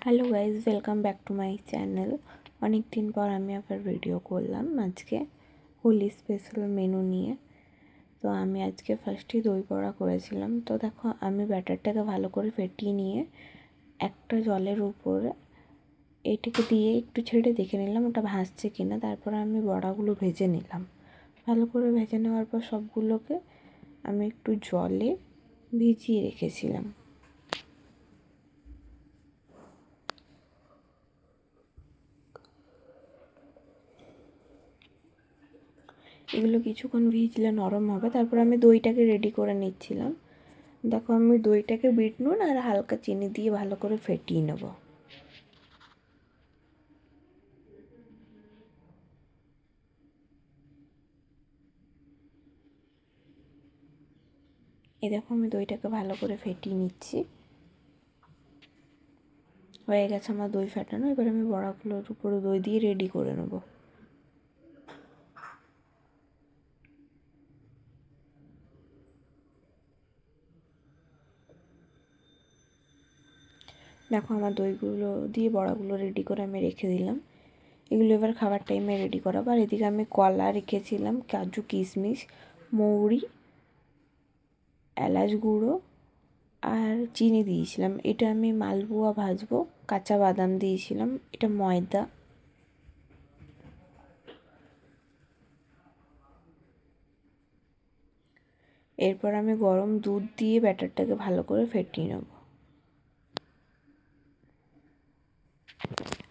Hello guys, welcome back to my channel. অনেক দিন পর আমি আবার ভিডিও করলাম আজকে হোলি স্পেশাল মেনু নিয়ে। তো আমি আজকে ফার্স্টেই দই বড়া করেছিলাম। তো দেখো, আমি ব্যাটারটাকে ভালো করে ফেটিয়ে নিয়ে একটা জলের উপরে এটাকে দিয়ে একটু ছেড়ে দেখে নিলাম ওটা ভাসছে কিনা। তারপরে আমি বড়াগুলো ভেজে নিলাম। ভালো করে ভেজে নেওয়ার পর সবগুলোকে আমি একটু জলে ভিজিয়ে রেখেছিলাম। এগুলো কিছুক্ষণ ভিজলে নরম হবে। তারপর আমি দইটাকে রেডি করে নিচ্ছিলাম। দেখো, আমি দইটাকে বিট নুন আর হালকা চিনি দিয়ে ভালো করে ফেটিয়ে নেব। এই দেখো, আমি দইটাকে ভালো করে ফেটিয়ে নিচ্ছি। হয়ে গেছে আমার দই ফেটানো। এবার আমি বড়াগুলোর উপরে দই দিয়ে রেডি করে নেব। দেখো, আমার দইগুলো দিয়ে বড়াগুলো রেডি করে আমি রেখে দিলাম। এগুলো এবার খাবার টাইমে রেডি করাবো। আর এদিকে আমি কলা রেখেছিলাম, কাজু, কিশমিশ, মৌরি, এলাচ গুঁড়ো আর চিনি দিয়েছিলাম। এটা আমি মালপোয়া ভাজবো। কাঁচা বাদাম দিয়েছিলাম। এটা ময়দা। এরপর আমি গরম দুধ দিয়ে ব্যাটারটাকে ভালো করে ফেটিয়ে নেব।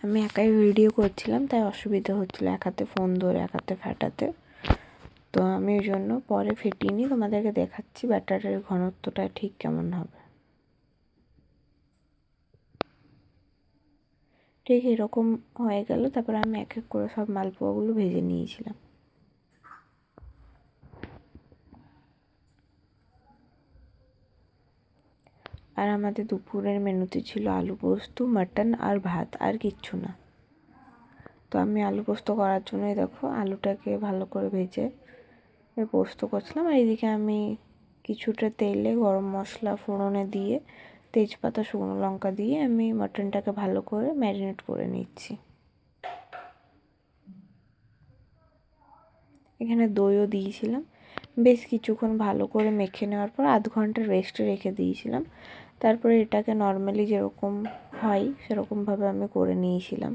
আমি একাই ভিডিও করছিলাম, তাই অসুবিধা হচ্ছিলো এক হাতে ফোন ধরে এক হাতে ফেটাতে। তো আমি ওই জন্য পরে ফেটিয়ে নিয়ে তোমাদেরকে দেখাচ্ছি ব্যাটারের ঘনত্বটা ঠিক কেমন হবে। ঠিক এরকম হয়ে গেল। তারপরে আমি এক এক করে সব মালপোয়াগুলো ভেজে নিয়েছিলাম। আর আমাদের দুপুরের মেনুতে ছিল আলু পোস্ত, মাটন আর ভাত, আর কিচ্ছু না। তো আমি আলু পোস্ত করার জন্যই দেখো আলুটাকে ভালো করে ভেজে পোস্ত করছিলাম। আর এদিকে আমি কিছুটা তেলে গরম মশলা ফোড়নে দিয়ে তেজপাতা, শুকনো লঙ্কা দিয়ে আমি মাটনটাকে ভালো করে ম্যারিনেট করে নিচ্ছি। এখানে দইও দিয়েছিলাম। বেশ কিছুক্ষণ ভালো করে মেখে নেওয়ার পর আধ ঘন্টা রেস্টে রেখে দিয়েছিলাম। তারপরে এটাকে নর্মালি যেরকম হয় সেরকমভাবে আমি করে নিয়েছিলাম।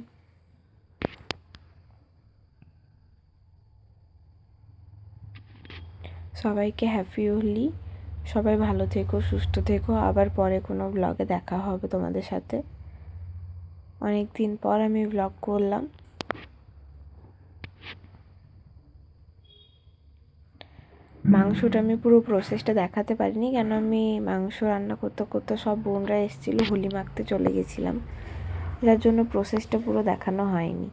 সবাইকে হ্যাপি হোলি। সবাই ভালো থেকো, সুস্থ থেকো। আবার পরে কোনো ব্লগে দেখা হবে তোমাদের সাথে। অনেক দিন পর আমি ব্লগ করলাম। মাংসটা আমি পুরো প্রসেসটা দেখাতে পারিনি, কেন আমি মাংস রান্না করতে করতে সব বোনরা এসেছিলো, হোলি মাখতে চলে গেছিলাম, যার জন্য প্রসেসটা পুরো দেখানো হয়নি।